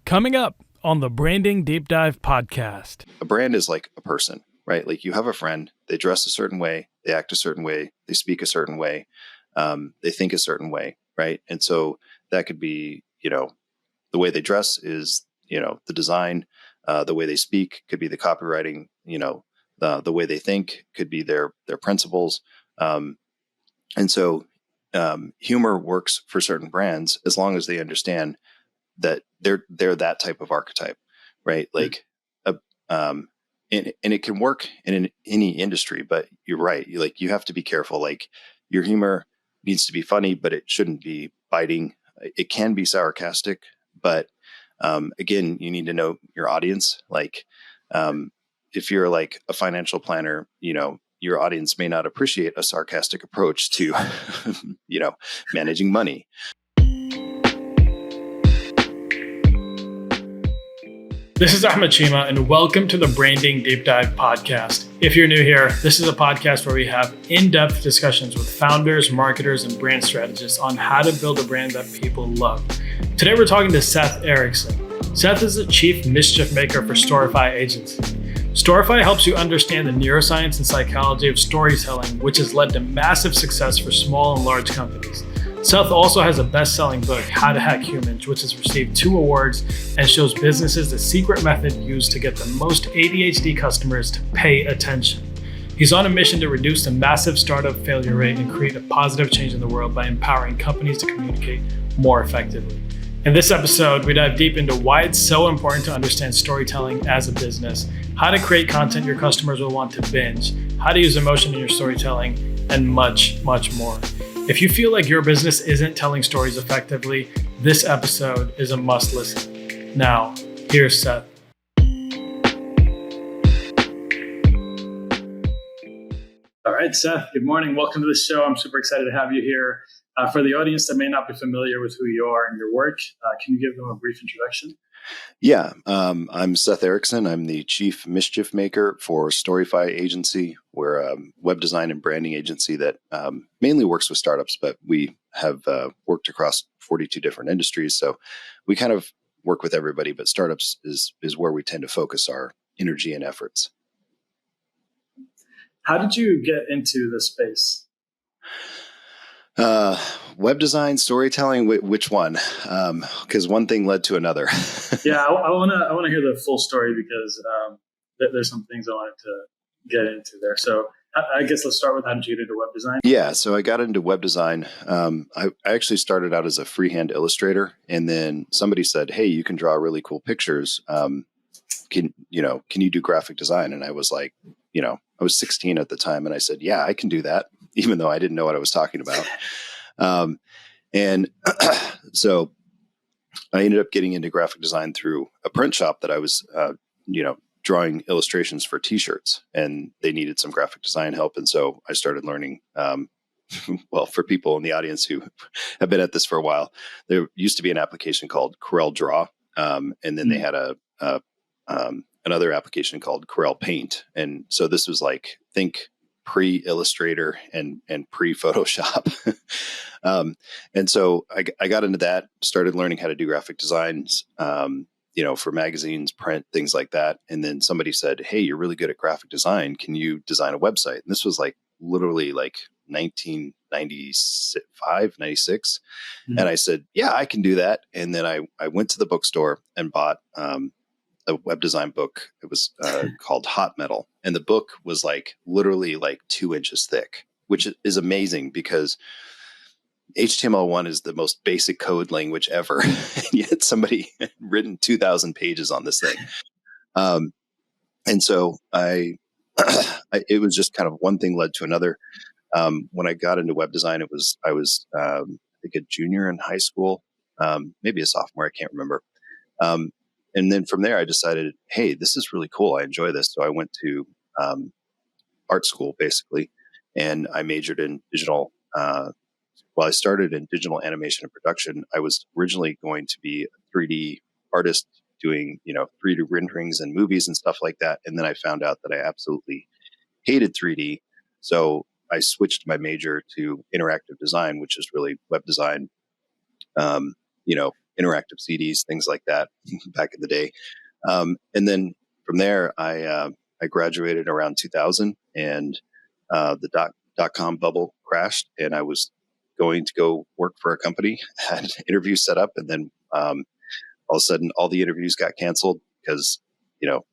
Coming up on the Branding Deep Dive podcast. A brand is like a person, right? Like you have a friend, they dress a certain way, they act a certain way, they speak a certain way, they think a certain way, right? And so that could be, the way they dress is, the design, the way they speak could be the copywriting, the way they think could be their principles. And so humor works for certain brands as long as they understand that they're that type of archetype, right? Like, and it can work in any industry, but you're right. You have to be careful. Like your humor needs to be funny, but it shouldn't be biting. It can be sarcastic, but again, you need to know your audience. Like if you're like a financial planner, your audience may not appreciate a sarcastic approach to, managing money. This is Ahmed Chima, and welcome to the Branding Deep Dive podcast. If you're new here, this is a podcast where we have in-depth discussions with founders, marketers, and brand strategists on how to build a brand that people love. Today, we're talking to Seth Erickson. Seth is the Chief Mischief Maker for Storify Agency. Storify helps you understand the neuroscience and psychology of storytelling, which has led to massive success for small and large companies. Seth also has a best-selling book, How to Hack Humans, which has received 2 awards and shows businesses the secret method used to get the most ADHD customers to pay attention. He's on a mission to reduce the massive startup failure rate and create a positive change in the world by empowering companies to communicate more effectively. In this episode, we dive deep into why it's so important to understand storytelling as a business, how to create content your customers will want to binge, how to use emotion in your storytelling, and much, much more. If you feel like your business isn't telling stories effectively, this episode is a must listen. Now, here's Seth. All right, Seth, good morning. Welcome to the show. I'm super excited to have you here. For the audience that may not be familiar with who you are and your work, can you give them a brief introduction? Yeah, I'm Seth Erickson. I'm the Chief Mischief Maker for Storify Agency. We're a web design and branding agency that mainly works with startups, but we have worked across 42 different industries. So we kind of work with everybody, but startups is where we tend to focus our energy and efforts. How did you get into this space? Web design, storytelling, which one? Because one thing led to another. Yeah, I want to hear the full story because there's some things I wanted to get into there. So I guess let's start with how did you get into web design? Yeah, so I got into web design. I actually started out as a freehand illustrator, and then somebody said, "Hey, you can draw really cool pictures. Can you do graphic design?" And I was like, I was 16 at the time, and I said, "Yeah, I can do that," even though I didn't know what I was talking about. And so I ended up getting into graphic design through a print shop that I was, drawing illustrations for t-shirts, and they needed some graphic design help. And so I started learning, well, for people in the audience who have been at this for a while, there used to be an application called Corel Draw. And then they had another application called Corel Paint. And so this was like, think pre-Illustrator and pre-Photoshop. And so I got into that, started learning how to do graphic designs, for magazines, print, things like that. And then somebody said, "Hey, you're really good at graphic design. Can you design a website?" And this was like literally like 1995, 96. Mm-hmm. And I said, "Yeah, I can do that." And then I went to the bookstore and bought a web design book. It was called Hot Metal. And the book was like literally like 2 inches thick, which is amazing because HTML1 is the most basic code language ever. And yet somebody had written 2,000 pages on this thing. And so it was just kind of one thing led to another. When I got into web design, I was I think a junior in high school, maybe a sophomore, I can't remember. And then from there, I decided, hey, this is really cool. I enjoy this. So I went to art school, basically, and I majored in digital. I started in digital animation and production. I was originally going to be a 3D artist doing, 3D renderings and movies and stuff like that. And then I found out that I absolutely hated 3D. So I switched my major to interactive design, which is really web design, interactive CDs, things like that back in the day. And then from there, I graduated around 2000, and the dot-com bubble crashed, and I was going to go work for a company, had interviews set up, and then all of a sudden all the interviews got canceled because,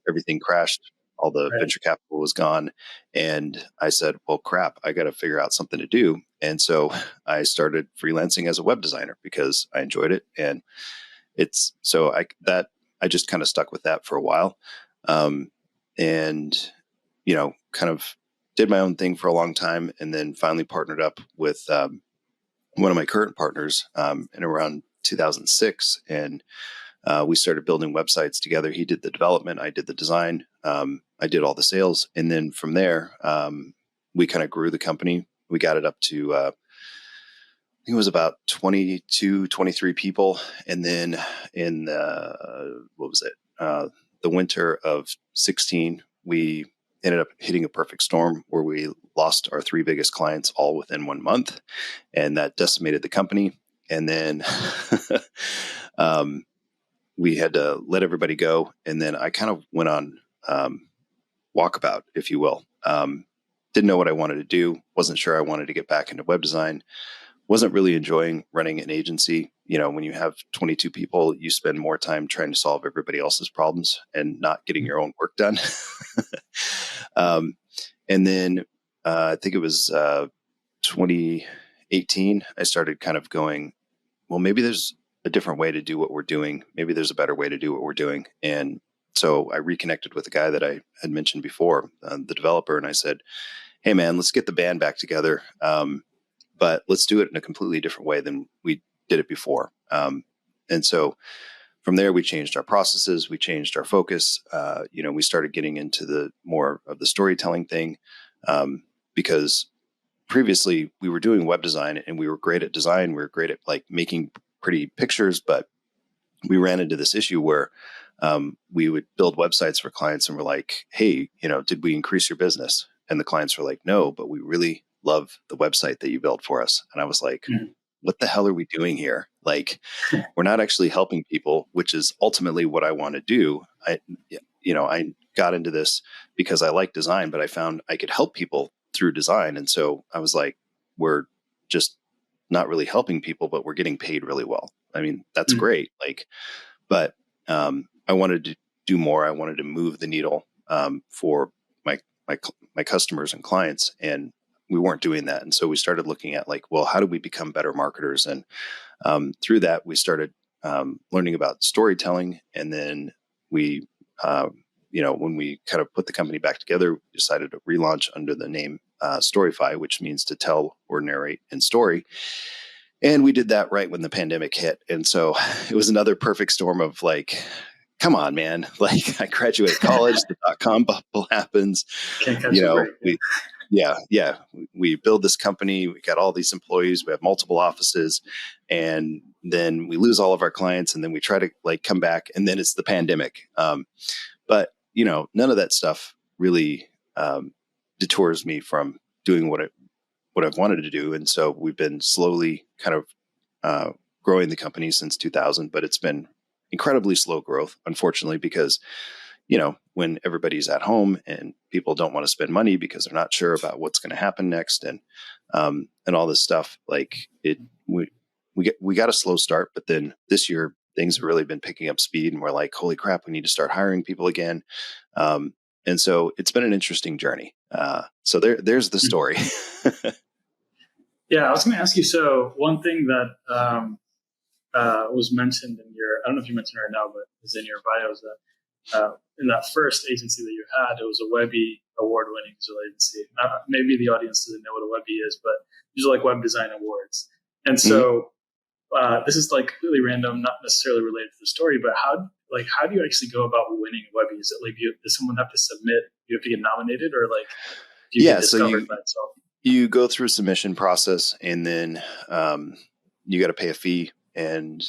everything crashed. All the venture capital was gone. And I said, well, crap, I got to figure out something to do. And so I started freelancing as a web designer because I enjoyed it. And I just kind of stuck with that for a while. And, kind of did my own thing for a long time, and then finally partnered up with one of my current partners in around 2006. And we started building websites together. He did the development, I did the design, I did all the sales. And then from there, we kind of grew the company. We got it up to, I think it was about 22, 23 people. And then in the winter of 16, we ended up hitting a perfect storm where we lost our 3 biggest clients all within 1 month. And that decimated the company. And then we had to let everybody go. And then I kind of went on walkabout, if you will. Didn't know what I wanted to do. Wasn't sure I wanted to get back into web design. Wasn't really enjoying running an agency. When you have 22 people, you spend more time trying to solve everybody else's problems and not getting your own work done. And then I think it was 2018, I started kind of going, well, maybe there's a different way to do what we're doing. Maybe there's a better way to do what we're doing. And so I reconnected with the guy that I had mentioned before, the developer, and I said, hey, man, let's get the band back together. But let's do it in a completely different way than we did it before. And so from there, we changed our processes. We changed our focus. We started getting into the more of the storytelling thing because previously we were doing web design and we were great at design. We were great at like making pretty pictures, but we ran into this issue where we would build websites for clients and we're like, hey, did we increase your business? And the clients were like, no, but we really love the website that you built for us. And I was like, what the hell are we doing here? Like, we're not actually helping people, which is ultimately what I want to do. I got into this because I like design, but I found I could help people through design. And so I was like, we're just not really helping people, but we're getting paid really well. I mean, that's great. But I wanted to do more. I wanted to move the needle for my customers and clients, and we weren't doing that. And so we started looking at well, how do we become better marketers? And through that, we started learning about storytelling. And then we, when we kind of put the company back together, we decided to relaunch under the name Storify, which means to tell or narrate in story. And we did that right when the pandemic hit. And so it was another perfect storm of come on, man. I graduate college, the .com bubble happens. Can't catch a break. We build this company. We got all these employees. We have multiple offices, and then we lose all of our clients, and then we try to come back, and then it's the pandemic. But none of that stuff really detours me from doing what I've wanted to do. And so we've been slowly kind of growing the company since 2000, but it's been incredibly slow growth, unfortunately, because when everybody's at home and people don't want to spend money because they're not sure about what's going to happen next, and all this stuff, we got a slow start. But then this year things have really been picking up speed, and we're like, holy crap, we need to start hiring people again. And so it's been an interesting journey. So there's the story. Yeah, I was going to ask you. So one thing that was mentioned in I don't know if you mentioned it right now, but is in your bio, is that in that first agency that you had, it was a Webby award-winning visual agency. Maybe the audience doesn't know what a Webby is, but these are Web Design Awards. And so this is completely random, not necessarily related to the story, but how do you actually go about winning a Webby? Is it does someone have to submit? You have to get nominated, or do you get discovered by itself? You go through a submission process, and then you got to pay a fee, and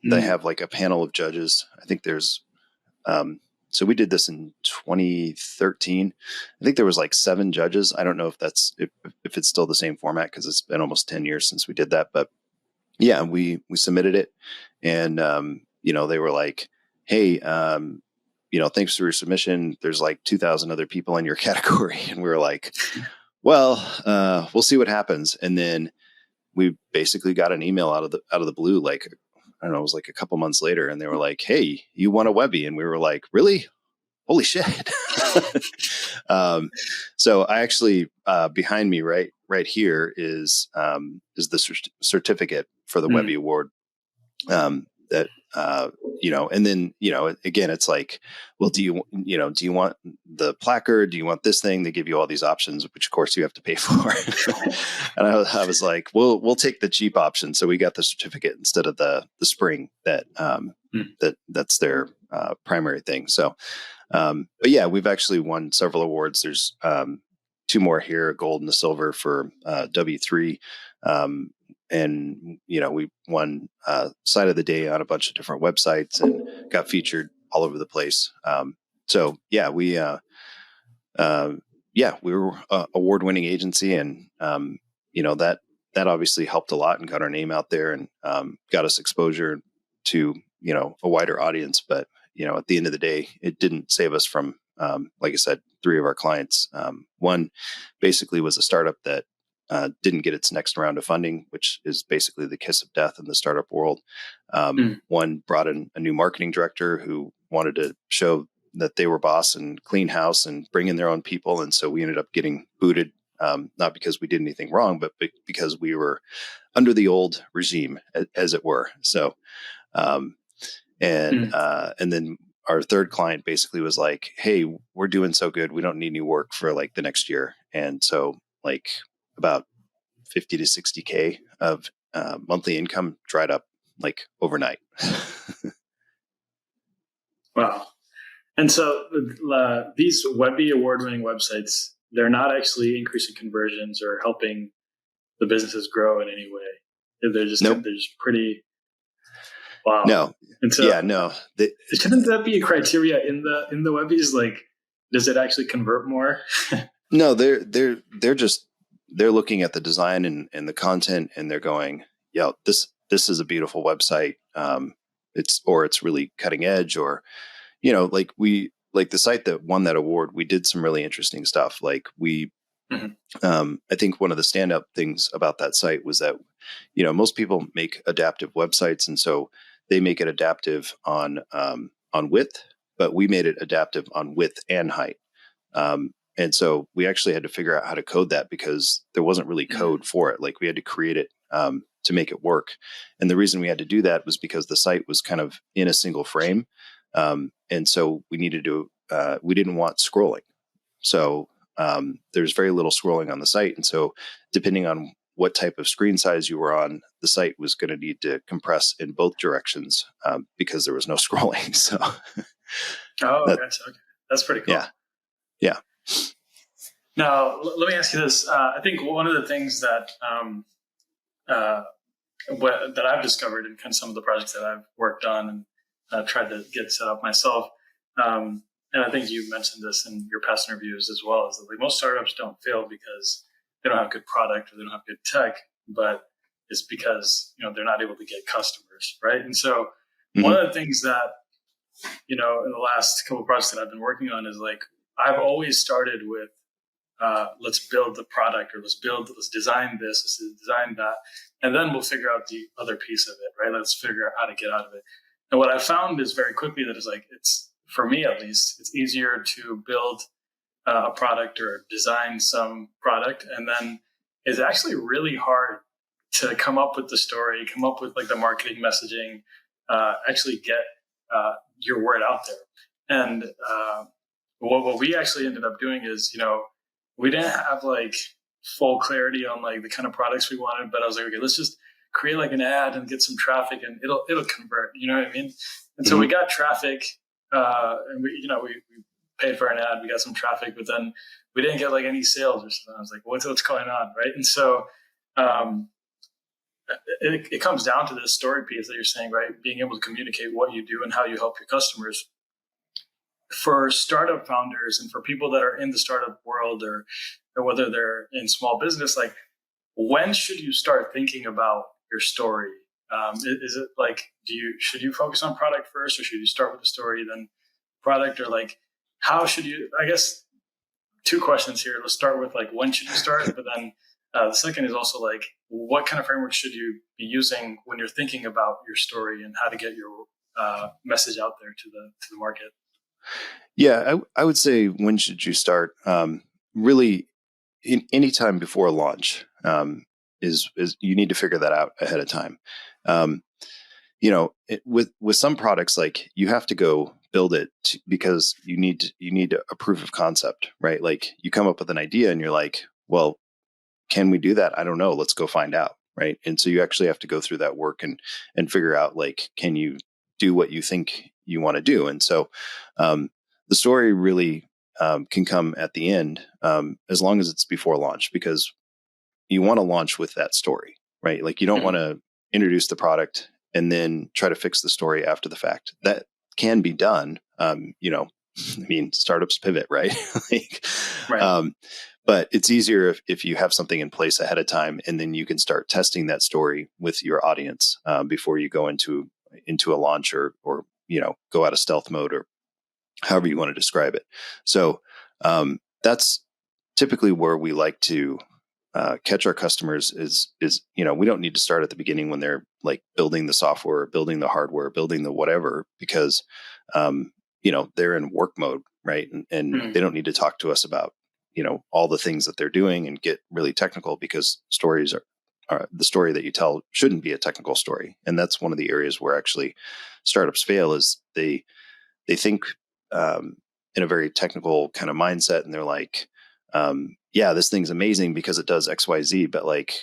they have a panel of judges. I think there's so we did this in 2013. I think there was 7 judges. I don't know if it's still the same format because it's been almost 10 years since we did that, but Yeah, we submitted it, and they were like, "Hey, thanks for your submission. There's like 2,000 other people in your category," and we were like, "Well, we'll see what happens." And then we basically got an email out of the blue, like I don't know, it was like a couple months later, and they were like, "Hey, you won a Webby," and we were like, "Really? Holy shit!" So I actually behind me, right here, is the certificate for the Webby Award. That and then again, it's like, well, do you want the placard? Do you want this thing? They give you all these options, which of course you have to pay for. And I was like, well, we'll take the cheap option. So we got the certificate instead of the spring that's their primary thing. So, but yeah, we've actually won several awards. There's two more here, a gold and a silver for W3. And we won side of the day on a bunch of different websites and got featured all over the place. So yeah, we were award-winning agency, and that obviously helped a lot and got our name out there, and got us exposure to a wider audience. But at the end of the day, it didn't save us from like I said, 3 of our clients. One basically was a startup that didn't get its next round of funding, which is basically the kiss of death in the startup world. One brought in a new marketing director who wanted to show that they were boss and clean house and bring in their own people. And so we ended up getting booted, not because we did anything wrong, but because we were under the old regime, as it were. So, and then our third client basically was like, "Hey, we're doing so good, we don't need any work for like the next year." And so like about 50 to 60K of monthly income dried up like overnight. Wow. And so these Webby award-winning websites, they're not actually increasing conversions or helping the businesses grow in any way. They're just, Nope. they're just pretty, wow. No. And so, yeah, no. shouldn't that be a criteria in the Webbies? Like, does it actually convert more? No, they're looking at the design and the content, and they're going, "Yeah, this is a beautiful website. It's really cutting edge," or like the site that won that award. We did some really interesting stuff. Like I think one of the standout things about that site was that most people make adaptive websites, and so they make it adaptive on width, but we made it adaptive on width and height. And so we actually had to figure out how to code that because there wasn't really code for it. Like we had to create it to make it work. And the reason we had to do that was because the site was kind of in a single frame. And so we needed to, we didn't want scrolling. So there's very little scrolling on the site. And so depending on what type of screen size you were on, the site was going to need to compress in both directions because there was no scrolling. So Gotcha. Okay. That's pretty cool. Yeah. Now, let me ask you this. I think one of the things that that I've discovered in kind of some of the projects that I've worked on and tried to get set up myself, and I think you mentioned this in your past interviews as well, is that like most startups don't fail because they don't have good product or they don't have good tech, but it's because they're not able to get customers, right? And so one of the things that in the last couple of projects that I've been working on is like I've always started with let's build the product, or let's design this, let's design that, and then we'll figure out the other piece of it, right? Let's figure out how to get out of it. And what I found is very quickly that it's for me at least, it's easier to build a product or design some product, and then it's actually really hard to come up with the story, come up with like the marketing messaging, actually get your word out there. And what we actually ended up doing is, we didn't have like full clarity on like the kind of products we wanted, but I was like, okay, let's just create like an ad and get some traffic, and it'll convert. You know what I mean? And so we got traffic, and we paid for an ad, we got some traffic, but then we didn't get like any sales or something. I was like, what's going on, right? And so it comes down to this story piece that you're saying, right? Being able to communicate what you do and how you help your customers. For startup founders and for people that are in the startup world, or whether they're in small business, like when should you start thinking about your story Is it like, should you focus on product first, or should you start with the story, then product, or like, how should you, I guess, two questions here. Let's start with like, when should you start? But then the second is also like, what kind of framework should you be using when you're thinking about your story and how to get your message out there to the market? Yeah, I would say, when should you start? Really, any time before a launch is you need to figure that out ahead of time. With some products, like, you have to go build it because you need a proof of concept, right? Like, you come up with an idea and you're like, well, can we do that? I don't know. Let's go find out, right? And so you actually have to go through that work and figure out, like, can you do what you think you want to do? And so the story really can come at the end, as long as it's before launch, because you want to launch with that story, right? Like, you don't want to introduce the product and then try to fix the story after the fact. That can be done. Startups pivot, right? Like, Right. but it's easier if you have something in place ahead of time, and then you can start testing that story with your audience before you go into a launch, or go out of stealth mode, or however you want to describe it. So that's typically where we like to catch our customers is, we don't need to start at the beginning when they're like building the software, building the hardware, building the whatever, because, they're in work mode, right? And they don't need to talk to us about, all the things that they're doing and get really technical, because stories are the story that you tell shouldn't be a technical story. And that's one of the areas where actually startups fail, is they think in a very technical kind of mindset, and they're like, yeah, this thing's amazing because it does X, Y, Z. But, like,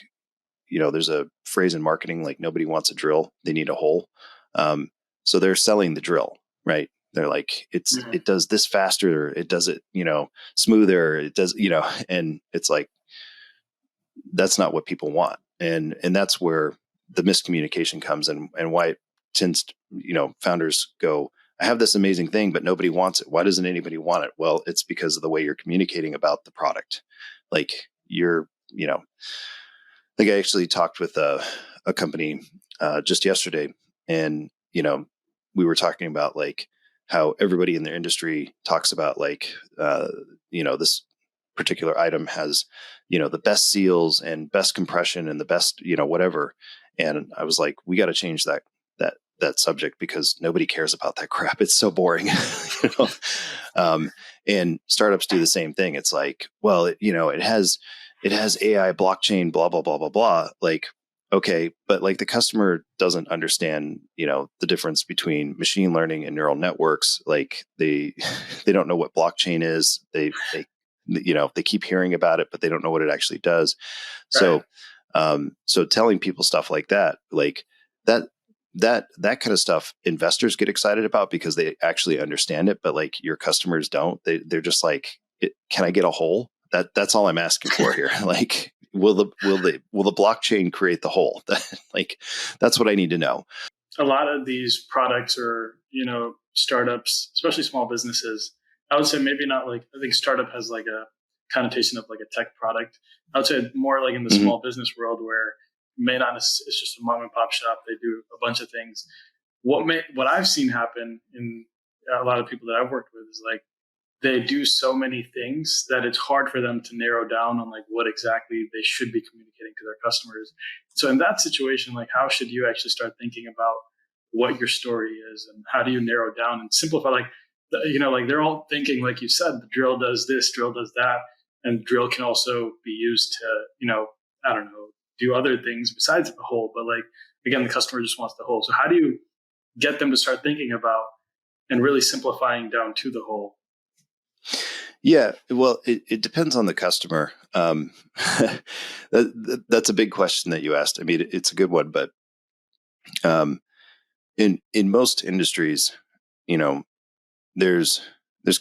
there's a phrase in marketing, like, nobody wants a drill, they need a hole. So they're selling the drill, right? They're like, it does this faster, it does it, smoother, it does, and it's like, that's not what people want. And that's where the miscommunication comes, and why it tends to, founders go, I have this amazing thing, but nobody wants it. Why doesn't anybody want it? Well, it's because of the way you're communicating about the product. Like, I think I actually talked with a company just yesterday, and, we were talking about, like, how everybody in their industry talks about, like, this particular item has, the best seals and best compression and the best, whatever. And I was like, we got to change that subject, because nobody cares about that crap. It's so boring. And startups do the same thing. It's like, well, it has AI, blockchain, blah, blah, blah, blah, blah. Like, okay, but, like, the customer doesn't understand, the difference between machine learning and neural networks. Like, they don't know what blockchain is. They keep hearing about it, but they don't know what it actually does. Right. So telling people stuff like that, like, that kind of stuff, investors get excited about because they actually understand it, but, like, your customers don't. They're just like, can I get a hole? That's all I'm asking for here. Like, will the blockchain create the hole? Like, that's what I need to know. A lot of these products, or startups, especially small businesses, I would say maybe not, like, I think startup has like a connotation of like a tech product. I would say more like in the small business world, where may not, it's just a mom and pop shop, they do a bunch of things. What I've seen happen in a lot of people that I've worked with is, like, they do so many things that it's hard for them to narrow down on, like, what exactly they should be communicating to their customers. So in that situation, like, how should you actually start thinking about what your story is, and how do you narrow down and simplify? Like, like, they're all thinking, like you said, the drill does this, drill does that, and drill can also be used to, I don't know, do other things besides the hole. But, like, again, the customer just wants the hole. So how do you get them to start thinking about and really simplifying down to the hole? Yeah, well, it depends on the customer. That's a big question that you asked. I mean, it's a good one, but in most industries, there's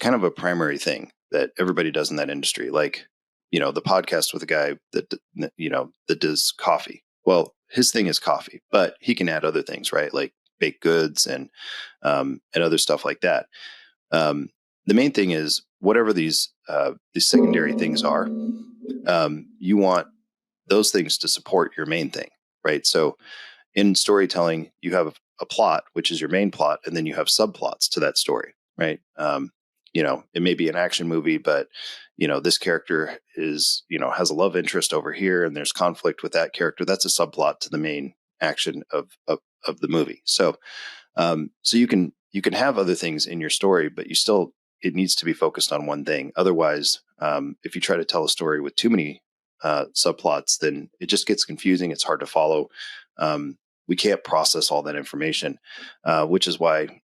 kind of a primary thing that everybody does in that industry. Like, the podcast with a guy that does coffee. Well, his thing is coffee, but he can add other things, right? Like baked goods and other stuff like that. The main thing is, whatever these secondary things are, you want those things to support your main thing, right? So in storytelling, you have a plot, which is your main plot, and then you have subplots to that story, right? It may be an action movie, but this character is, has a love interest over here, and there's conflict with that character. That's a subplot to the main action of the movie. So you can have other things in your story, but it needs to be focused on one thing. Otherwise, if you try to tell a story with too many subplots, then it just gets confusing. It's hard to follow. We can't process all that information, which is why,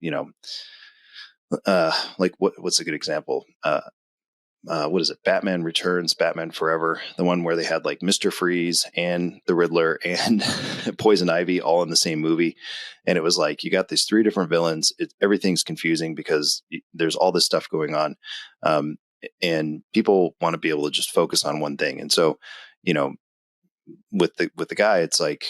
like what's a good example? What is it? Batman Returns, Batman Forever, the one where they had like Mr. Freeze and the Riddler and Poison Ivy all in the same movie. And it was like, you got these three different villains. Everything's confusing because there's all this stuff going on. And people want to be able to just focus on one thing. And so, with the guy, it's like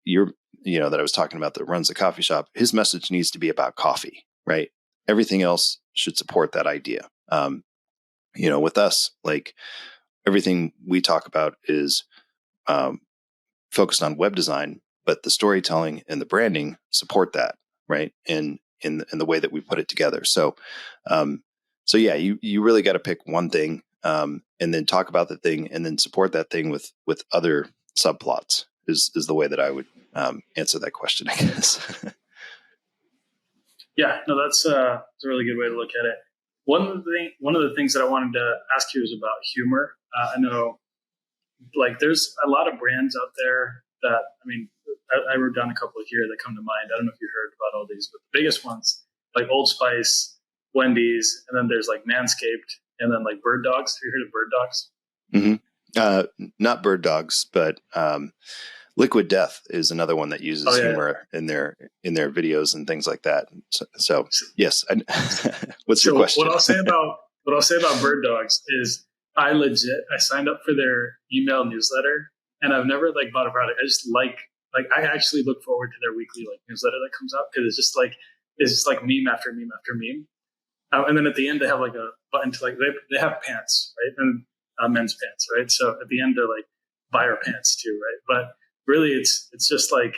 that I was talking about that runs the coffee shop, his message needs to be about coffee, right? Everything else should support that idea. With us, like everything we talk about is focused on web design, but the storytelling and the branding support that, right? In the way that we put it together. So yeah, you really got to pick one thing, and then talk about the thing, and then support that thing with other subplots. Is the way that I would answer that question, I guess. Yeah, no, that's a really good way to look at it. One of the things that I wanted to ask you is about humor. I know, like, there's a lot of brands out there that, I wrote down a couple here that come to mind. I don't know if you heard about all these, but the biggest ones, like Old Spice, Wendy's, and then there's like Manscaped, and then like Bird Dogs. Have you heard of Bird Dogs? Mm-hmm. Not Bird Dogs, but Liquid Death is another one that uses humor in their videos and things like that. So yes. What's your question? What I'll say about Bird Dogs is I signed up for their email newsletter, and I've never like bought a product. I just I actually look forward to their weekly like newsletter that comes out, because it's just like meme after meme after meme. And then at the end they have like a button to like they have pants, right? And men's pants, right? So at the end they're like buy our pants too, right? But really it's just like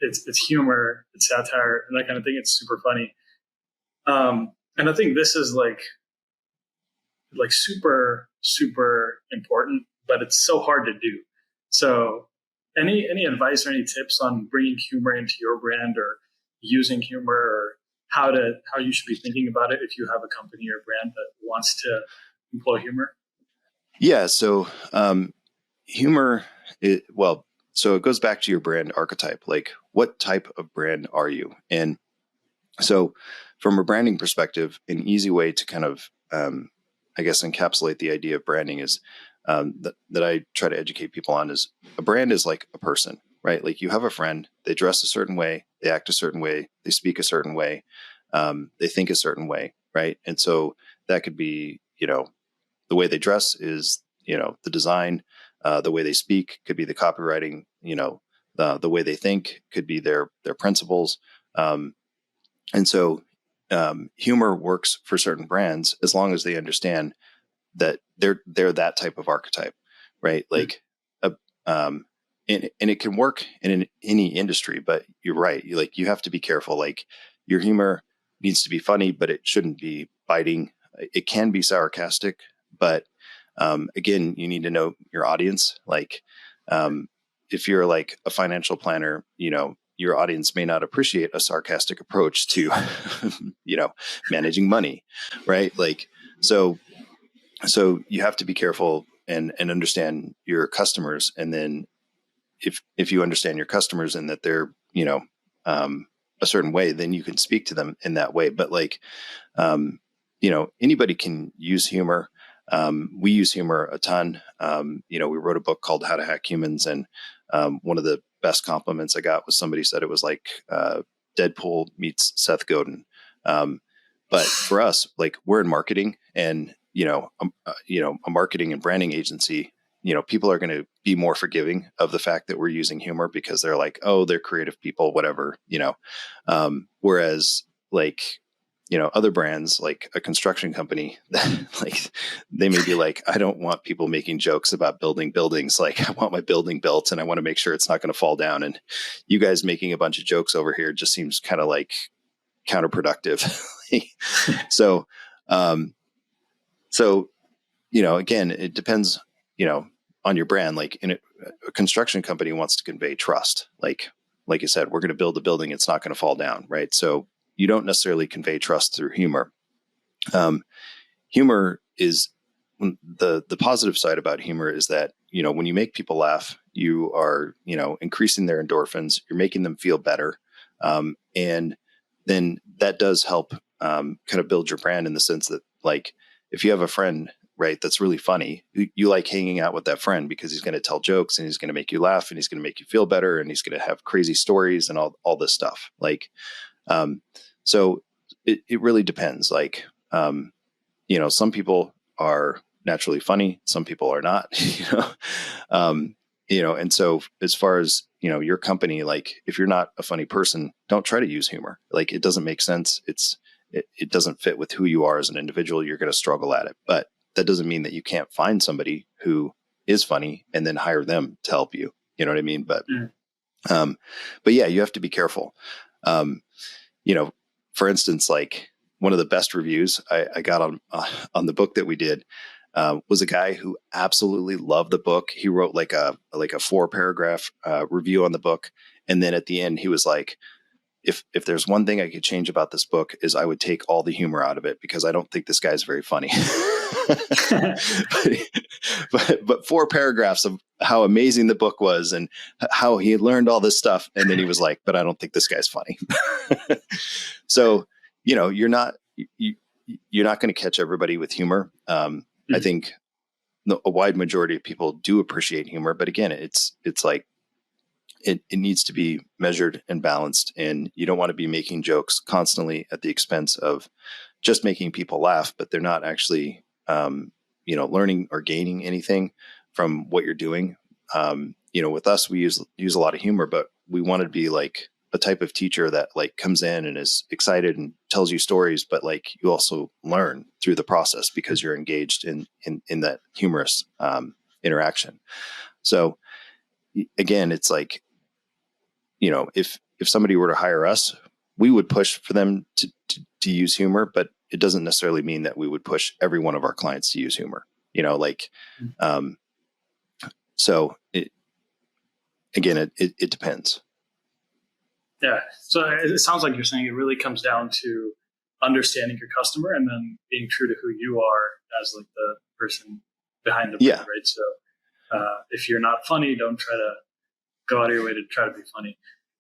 it's humor, it's satire, and that kind of thing. It's super funny. And I think this is like super, super important, but it's so hard to do. So any advice or any tips on bringing humor into your brand, or using humor, or how you should be thinking about it if you have a company or brand that wants to employ humor? Yeah. So humor, so it goes back to your brand archetype. Like, what type of brand are you? And so from a branding perspective, an easy way to kind of, I guess, encapsulate the idea of branding is that I try to educate people on is a brand is like a person, right? Like, you have a friend, they dress a certain way, they act a certain way, they speak a certain way, they think a certain way, right? And so that could be, the way they dress is, the design, the way they speak could be the copywriting, the way they think could be their principles. And so humor works for certain brands as long as they understand that they're that type of archetype, right? Like, and it can work in any industry, but you're right. You have to be careful. Like, your humor needs to be funny, but it shouldn't be biting. It can be sarcastic, but again, you need to know your audience. Like, if you're like a financial planner, your audience may not appreciate a sarcastic approach to, managing money, right? Like, so you have to be careful and understand your customers. And then if you understand your customers and that they're, a certain way, then you can speak to them in that way. But like, anybody can use humor. We use humor a ton. We wrote a book called How to Hack Humans. And one of the best compliments I got was somebody said it was like Deadpool meets Seth Godin. But for us, like, we're in marketing, and, a marketing and branding agency, people are going to be more forgiving of the fact that we're using humor, because they're like, oh, they're creative people, whatever, whereas like, other brands like a construction company, like they may be like, I don't want people making jokes about building buildings. Like I want my building built and I want to make sure it's not going to fall down. And you guys making a bunch of jokes over here just seems kind of like counterproductive. So, so, again, it depends, on your brand. Like a construction company wants to convey trust. Like you said, we're going to build a building. It's not going to fall down. Right. So you don't necessarily convey trust through humor. Humor is the positive side about humor is that, when you make people laugh, you are, increasing their endorphins, you're making them feel better. And then that does help kind of build your brand in the sense that, like, if you have a friend, right, that's really funny, you like hanging out with that friend because he's going to tell jokes and he's going to make you laugh and he's going to make you feel better and he's going to have crazy stories and all this stuff. Like, so it really depends. Like, some people are naturally funny, some people are not, and so as far as, your company, like if you're not a funny person, don't try to use humor. Like it doesn't make sense. It doesn't fit with who you are as an individual. You're going to struggle at it, but that doesn't mean that you can't find somebody who is funny and then hire them to help you. You know what I mean? But yeah, you have to be careful. For instance, like one of the best reviews I got on the book that we did was a guy who absolutely loved the book. He wrote like a 4-paragraph review on the book, and then at the end he was like, if there's one thing I could change about this book is I would take all the humor out of it because I don't think this guy's very funny. but 4 paragraphs of how amazing the book was and how he had learned all this stuff. And then he was like, but I don't think this guy's funny. So, you're not going to catch everybody with humor. I think a wide majority of people do appreciate humor, but again, it's like, it needs to be measured and balanced, and you don't want to be making jokes constantly at the expense of just making people laugh, but they're not actually, learning or gaining anything from what you're doing. With us, we use a lot of humor, but we want to be like a type of teacher that like comes in and is excited and tells you stories, but like you also learn through the process because you're engaged in that humorous interaction. So again, it's like, if somebody were to hire us, we would push for them to use humor, but it doesn't necessarily mean that we would push every one of our clients to use humor, so it depends. Yeah. So it sounds like you're saying it really comes down to understanding your customer and then being true to who you are as like the person behind the brand, right? So if you're not funny, don't try to go out of your way to try to be funny.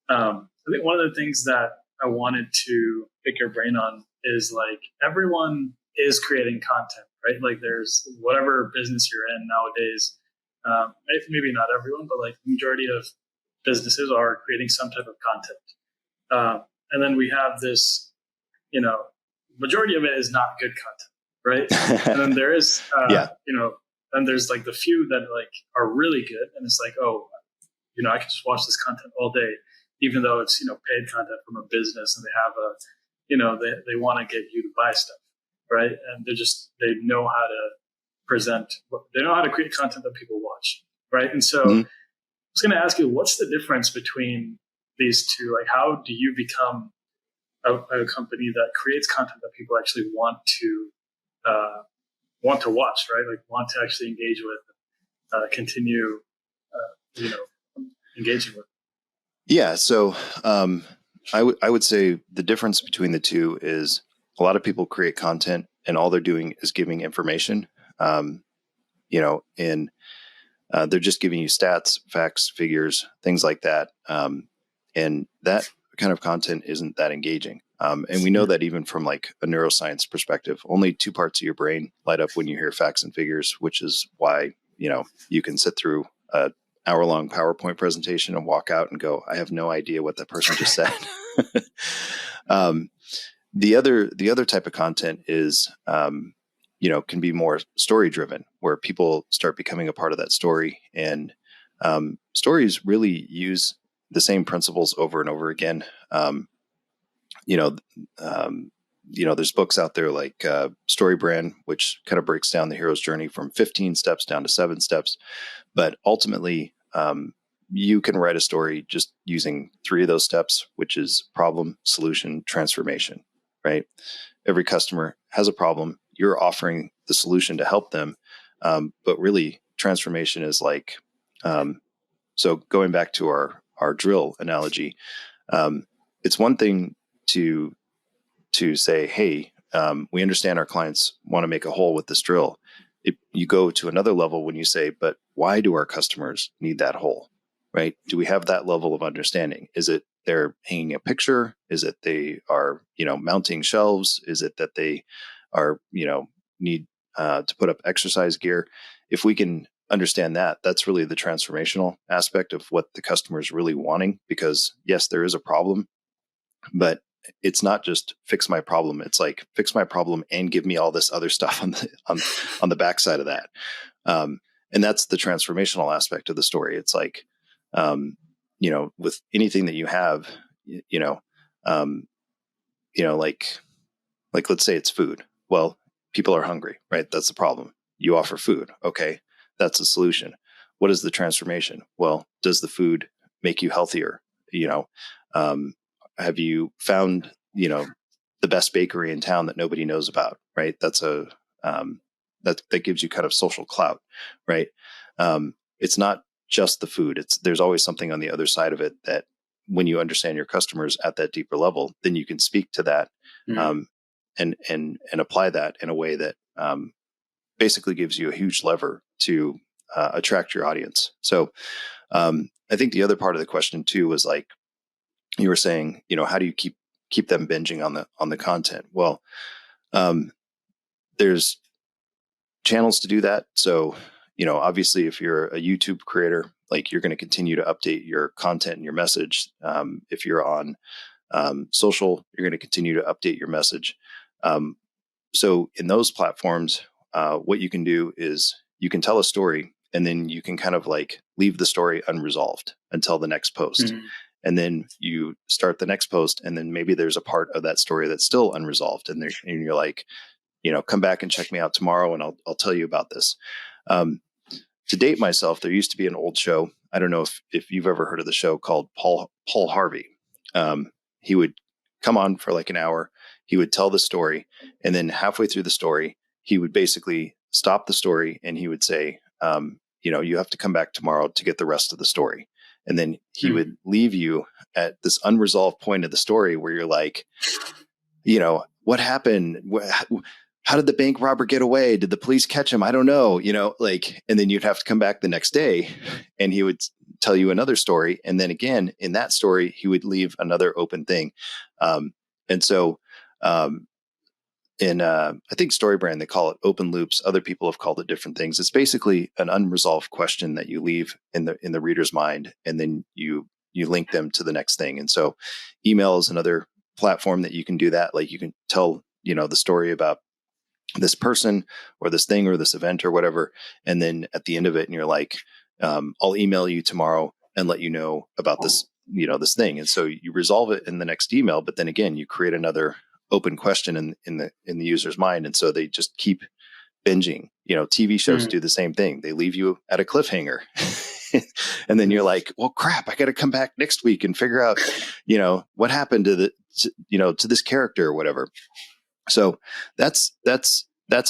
I think one of the things that I wanted to pick your brain on is like everyone is creating content, right? Like there's whatever business you're in nowadays, maybe not everyone, but like the majority of businesses are creating some type of content. And then we have this, majority of it is not good content, right? And then there is, and there's like the few that like are really good. And it's like, oh, I can just watch this content all day, even though it's, paid content from a business and they have they want to get you to buy stuff, right? And they know how to they know how to create content that people watch, right? And so I was going to ask you, what's the difference between these two? Like, how do you become a company that creates content that people actually want to watch, right? Like want to actually engage with, continue, engaging with. Yeah. So I would say the difference between the two is a lot of people create content and all they're doing is giving information, and they're just giving you stats, facts, figures, things like that. And that kind of content isn't that engaging. And we know that even from like a neuroscience perspective, only 2 parts of your brain light up when you hear facts and figures, which is why, you can sit through a hour-long PowerPoint presentation and walk out and go, I have no idea what that person just said. The other type of content is, can be more story-driven, where people start becoming a part of that story. And stories really use the same principles over and over again. there's books out there like Story Brand, which kind of breaks down the hero's journey from 15 steps down to 7 steps. But ultimately, you can write a story just using 3 of those steps, which is problem, solution, transformation, right? Every customer has a problem. You're offering the solution to help them. But really, transformation is like, so going back to our drill analogy, it's one thing to say, hey, we understand our clients want to make a hole with this drill. You go to another level when you say, but why do our customers need that hole, right? Do we have that level of understanding? Is it they're hanging a picture? Is it they are, mounting shelves? Is it that they are, need to put up exercise gear? If we can understand that, that's really the transformational aspect of what the customer is really wanting, because yes, there is a problem, but it's not just fix my problem. It's like fix my problem and give me all this other stuff on the backside of that. And that's the transformational aspect of the story. It's like, with anything that you have, like let's say it's food. Well, people are hungry, right? That's the problem. You offer food. Okay. That's the solution. What is the transformation? Well, does the food make you healthier? Have you found, the best bakery in town that nobody knows about, right? That's that gives you kind of social clout, right? It's not just the food. There's always something on the other side of it that when you understand your customers at that deeper level, then you can speak to that, and apply that in a way that, basically gives you a huge lever to attract your audience. So, I think the other part of the question too was like, you were saying, how do you keep them binging on the content? Well, there's channels to do that. So, obviously if you're a YouTube creator, like you're going to continue to update your content and your message. If you're on social, you're going to continue to update your message. So in those platforms, what you can do is you can tell a story and then you can kind of like leave the story unresolved until the next post. Mm-hmm. And then you start the next post, and then maybe there's a part of that story that's still unresolved. And you're like, come back and check me out tomorrow, and I'll tell you about this. To date myself, there used to be an old show. I don't know if you've ever heard of the show called Paul Harvey. He would come on for like an hour. He would tell the story, and then halfway through the story, he would basically stop the story, and he would say, you have to come back tomorrow to get the rest of the story. And then he would leave you at this unresolved point of the story where you're like, what happened? How did the bank robber get away? Did the police catch him? I don't know, and then you'd have to come back the next day and he would tell you another story. And then again, in that story, he would leave another open thing. And so, I think StoryBrand, they call it open loops. Other people have called it different things. It's basically an unresolved question that you leave in the reader's mind, and then you link them to the next thing. And so email is another platform that you can do that. Like you can tell, the story about this person or this thing or this event or whatever. And then at the end of it, and you're like, I'll email you tomorrow and let you know about this, this thing. And so you resolve it in the next email, but then again, you create another open question in the user's mind. And so they just keep binging. TV shows do the same thing. They leave you at a cliffhanger. And then you're like, well, crap, I got to come back next week and figure out, what happened to to this character or whatever. So that's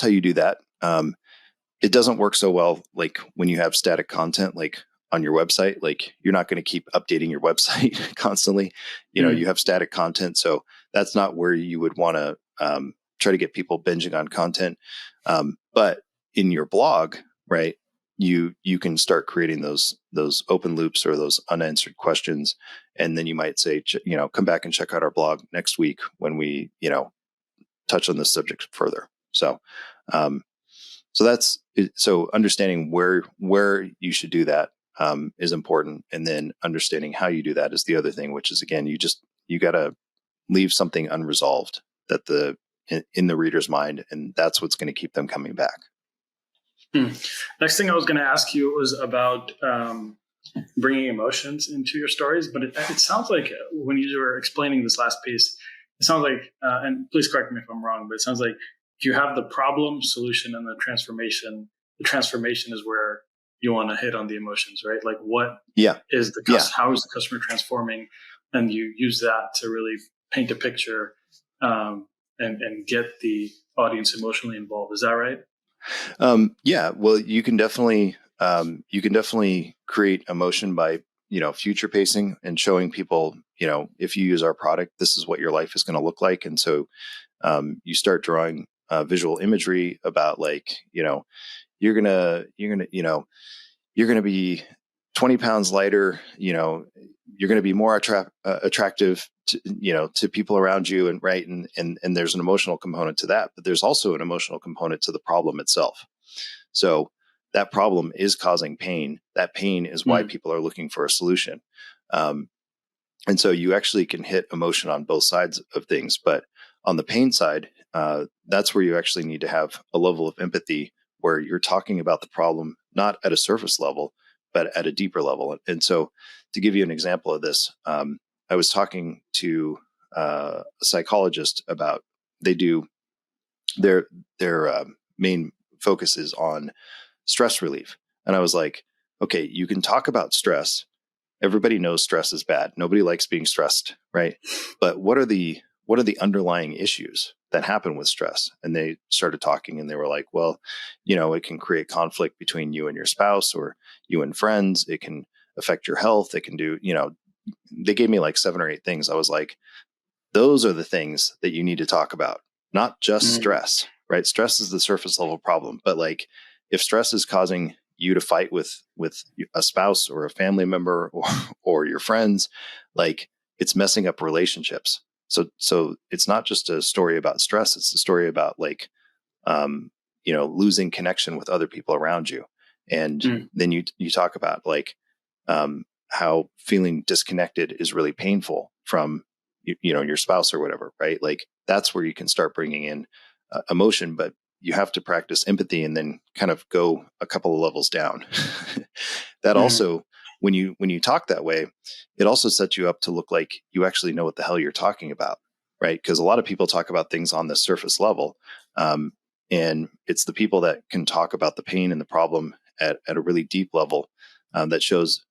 how you do that. It doesn't work so well, like when you have static content, like on your website, like you're not going to keep updating your website constantly. You have static content. So that's not where you would want to try to get people binging on content. But in your blog, right, you can start creating those open loops or those unanswered questions. And then you might say, come back and check out our blog next week when we, touch on this subject further. So, so understanding where you should do that is important. And then understanding how you do that is the other thing, which is, again, you got to leave something unresolved that in the reader's mind, and that's what's going to keep them coming back. Next thing I was going to ask you was about bringing emotions into your stories, but it sounds like when you were explaining this last piece, it sounds like, and please correct me if I'm wrong, but it sounds like if you have the problem, solution, and the transformation is where you want to hit on the emotions, right? Like what is how is the customer transforming? And you use that to really paint a picture and get the audience emotionally involved. Is that right? Well, you can definitely create emotion by, future pacing and showing people, if you use our product, this is what your life is going to look like. And so you start drawing visual imagery about like, you're gonna be 20 pounds lighter, you're going to be more attractive to people around you. And right. And there's an emotional component to that, but there's also an emotional component to the problem itself. So that problem is causing pain. That pain is why people are looking for a solution. And so you actually can hit emotion on both sides of things. But on the pain side, that's where you actually need to have a level of empathy where you're talking about the problem, not at a surface level, but at a deeper level. And so to give you an example of this, I was talking to a psychologist about, they do their main focus is on stress relief. And I was like, okay, you can talk about stress. Everybody knows stress is bad. Nobody likes being stressed, right? But what are the underlying issues that happen with stress? And they started talking and they were like, well, it can create conflict between you and your spouse or you and friends. It can affect your health. It can do, they gave me like 7 or 8 things. I was like, those are the things that you need to talk about, not just stress, right? Stress is the surface level problem. But like, if stress is causing you to fight with a spouse or a family member or your friends, like it's messing up relationships. So it's not just a story about stress. It's a story about like, losing connection with other people around you. And then you talk about like, how feeling disconnected is really painful from, your spouse or whatever, right? Like that's where you can start bringing in emotion, but you have to practice empathy and then kind of go a couple of levels down. That also, when you talk that way, it also sets you up to look like you actually know what the hell you're talking about, right? Because a lot of people talk about things on the surface level. And it's the people that can talk about the pain and the problem at a really deep level that shows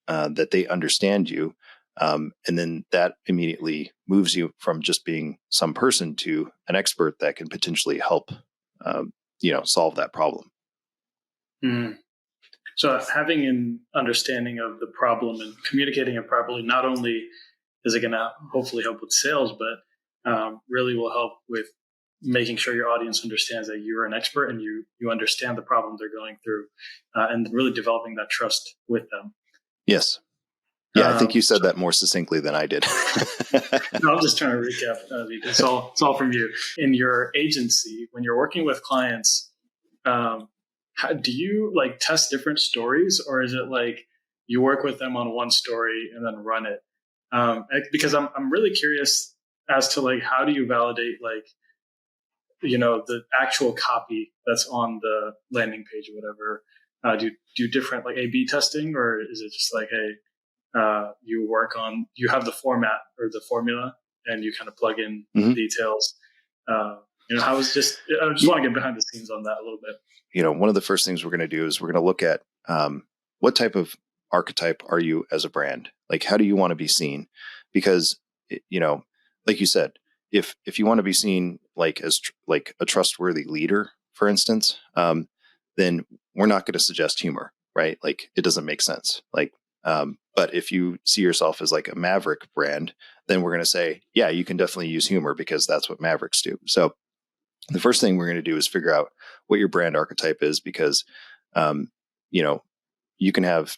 that they understand you. And then that immediately moves you from just being some person to an expert that can potentially help, solve that problem. So having an understanding of the problem and communicating it properly, not only is it going to hopefully help with sales, but really will help with making sure your audience understands that you're an expert and you understand the problem they're going through, and really developing that trust with them. Yes. Yeah, I think you said that more succinctly than I did. No, I'm just trying to recap. It's all from you. In your agency, when you're working with clients, how do you like test different stories, or is it like you work with them on one story and then run it? Because I'm really curious as to like how do you validate like the actual copy that's on the landing page or whatever? Do different like A/B testing, or is it just like, hey, you have the format or the formula and you kind of plug in details. I just want to get behind the scenes on that a little bit. One of the first things we're going to do is we're going to look at what type of archetype are you as a brand? Like, how do you want to be seen? Because, like you said, if you want to be seen like as like a trustworthy leader, for instance, then we're not going to suggest humor, right? Like it doesn't make sense. Like, but if you see yourself as like a maverick brand, then we're going to say, yeah, you can definitely use humor because that's what mavericks do. So the first thing we're going to do is figure out what your brand archetype is, because, you can have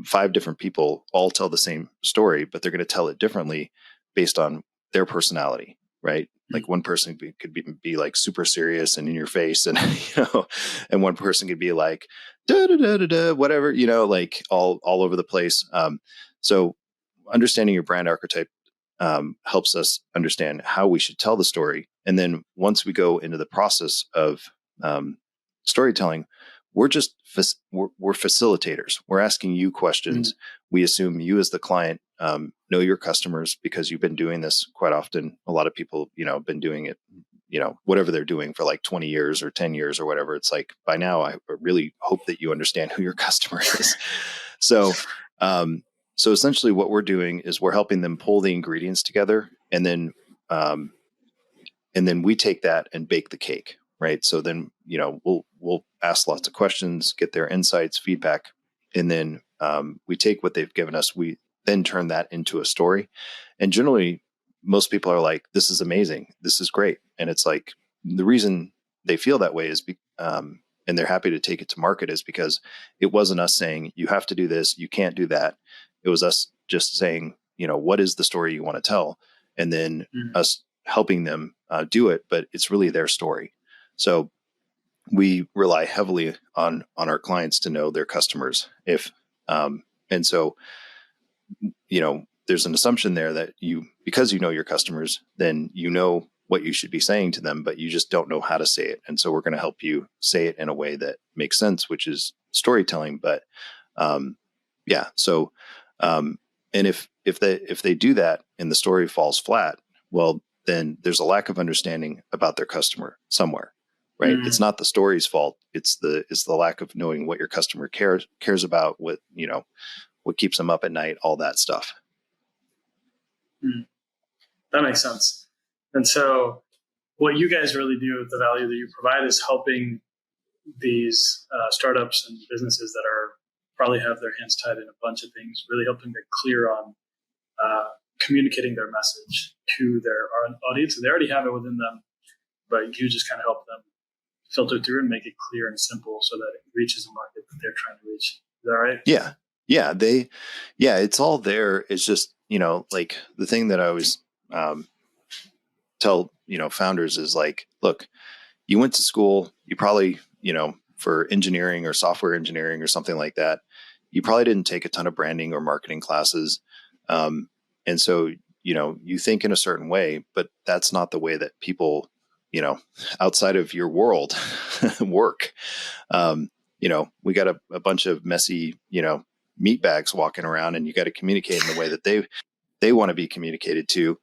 5 different people all tell the same story, but they're going to tell it differently based on their personality, right? Like one person could be like super serious and in your face, and and one person could be like da da da da da, whatever, like all over the place. So understanding your brand archetype helps us understand how we should tell the story, and then once we go into the process of storytelling, we're just we're facilitators. We're asking you questions. We assume you as the client know know your customers because you've been doing this quite often. A lot of people, have been doing it, whatever they're doing for like 20 years or 10 years or whatever. It's like, by now, I really hope that you understand who your customer is. So, so essentially what we're doing is we're helping them pull the ingredients together, and then we take that and bake the cake. Right. So then, we'll ask lots of questions, get their insights, feedback, and then we take what they've given us. We then turn that into a story. And generally, most people are like, this is amazing. This is great. And it's like, the reason they feel that way is, and they're happy to take it to market, is because it wasn't us saying, you have to do this, you can't do that. It was us just saying, what is the story you want to tell? And then us helping them do it, but it's really their story. So we rely heavily on our clients to know their customers. And so, there's an assumption there that because you know your customers, then you know what you should be saying to them, but you just don't know how to say it. And so we're going to help you say it in a way that makes sense, which is storytelling. But yeah, so and if they do that and the story falls flat, well, then there's a lack of understanding about their customer somewhere. Right. It's not the story's fault. It's the lack of knowing what your customer cares about, what keeps them up at night, all that stuff. That makes sense. And so what you guys really do, the value that you provide, is helping these startups and businesses that probably have their hands tied in a bunch of things, really helping them get clear on communicating their message to their audience. They already have it within them, but you just kind of help them filter through and make it clear and simple so that it reaches a market that they're trying to reach. Is that right? Yeah. It's all there. It's just, like the thing that I always tell, founders is like, look, you went to school, you probably, for engineering or software engineering or something like that, you probably didn't take a ton of branding or marketing classes. And so, you think in a certain way, but that's not the way that people, outside of your world work. We got a bunch of messy, meat bags walking around, and you got to communicate in the way that they want to be communicated to.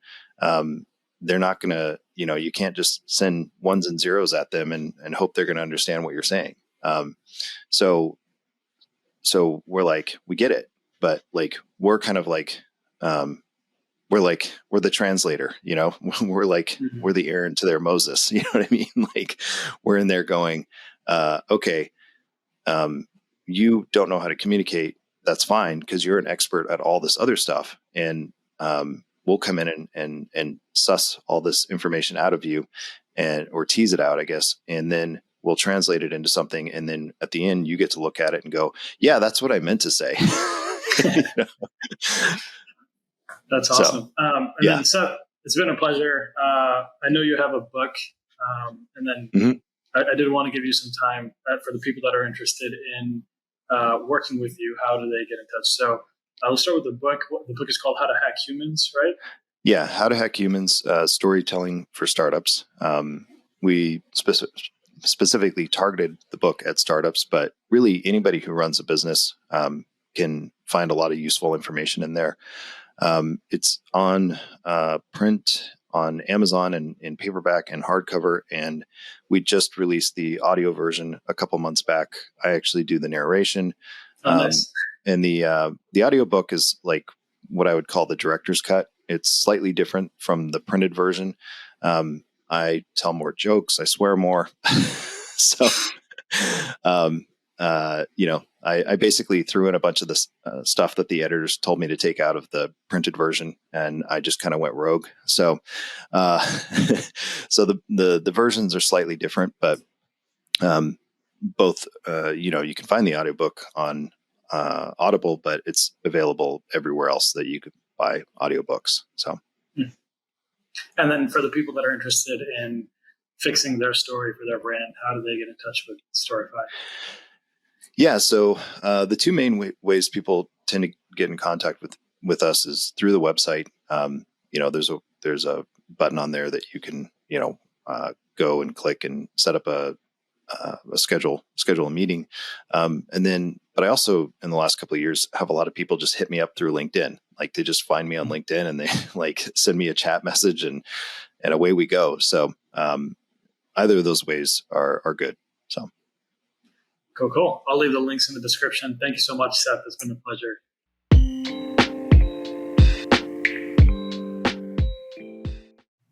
They're not going to, you can't just send ones and zeros at them and hope they're going to understand what you're saying. So we're like, we get it, but like, we're kind of like, we're the translator, we're like, we're the Aaron to their Moses, you know what I mean? Like, we're in there going, okay, you don't know how to communicate. That's fine, because you're an expert at all this other stuff. And we'll come in and suss all this information out of you or tease it out, I guess. And then we'll translate it into something. And then at the end, you get to look at it and go, yeah, that's what I meant to say. That's awesome. Then Seth, it's been a pleasure. I know you have a book, and then I did want to give you some time for the people that are interested in working with you. How do they get in touch? So let's start with the book. The book is called How to Hack Humans, right? Yeah, How to Hack Humans, Storytelling for Startups. We specifically targeted the book at startups, but really anybody who runs a business can find a lot of useful information in there. It's on print on Amazon and in paperback and hardcover. And we just released the audio version a couple months back. I actually do the narration. Nice. And the audiobook is like what I would call the director's cut. It's slightly different from the printed version. I tell more jokes. I swear more. So, I basically threw in a bunch of this stuff that the editors told me to take out of the printed version, and I just kind of went rogue. So, so the versions are slightly different, but both, you can find the audiobook on Audible, but it's available everywhere else that you could buy audiobooks. So, and then for the people that are interested in fixing their story for their brand, how do they get in touch with Storify? Yeah. So the two main ways people tend to get in contact with us is through the website. There's a button on there that you can, go and click and set up a schedule a meeting. But I also, in the last couple of years, have a lot of people just hit me up through LinkedIn. Like they just find me on LinkedIn and they like send me a chat message and away we go. So either of those ways are good. So Cool. I'll leave the links in the description. Thank you so much, Seth. It's been a pleasure.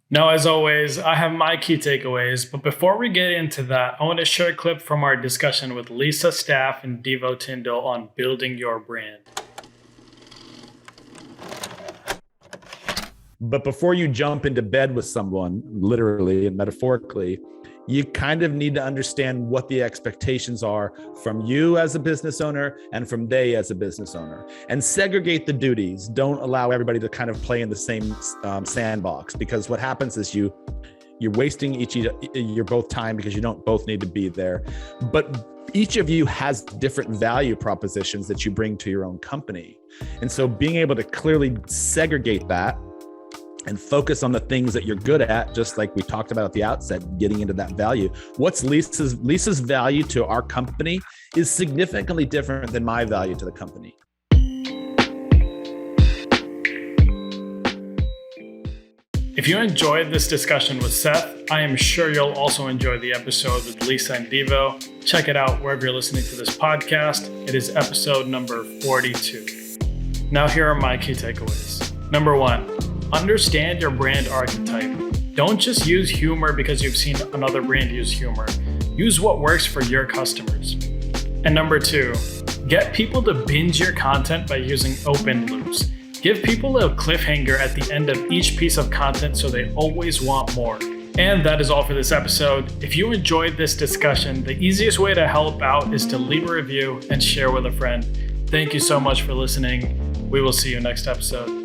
Now, as always, I have my key takeaways, but before we get into that, I want to share a clip from our discussion with Lisa Staff and Devo Tyndall on building your brand. But before you jump into bed with someone, literally and metaphorically, you kind of need to understand what the expectations are from you as a business owner and from they as a business owner, and segregate the duties. Don't allow everybody to kind of play in the same sandbox, because what happens is you're wasting your both time because you don't both need to be there. But each of you has different value propositions that you bring to your own company. And so being able to clearly segregate that and focus on the things that you're good at, just like we talked about at the outset, getting into that value. What's Lisa's value to our company is significantly different than my value to the company. If you enjoyed this discussion with Seth, I am sure you'll also enjoy the episode with Lisa and Devo. Check it out wherever you're listening to this podcast. It is episode number 42. Now here are my key takeaways. Number 1, understand your brand archetype. Don't just use humor because you've seen another brand use humor. Use what works for your customers. And number 2, get people to binge your content by using open loops. Give people a cliffhanger at the end of each piece of content so they always want more. And that is all for this episode. If you enjoyed this discussion, the easiest way to help out is to leave a review and share with a friend. Thank you so much for listening. We will see you next episode.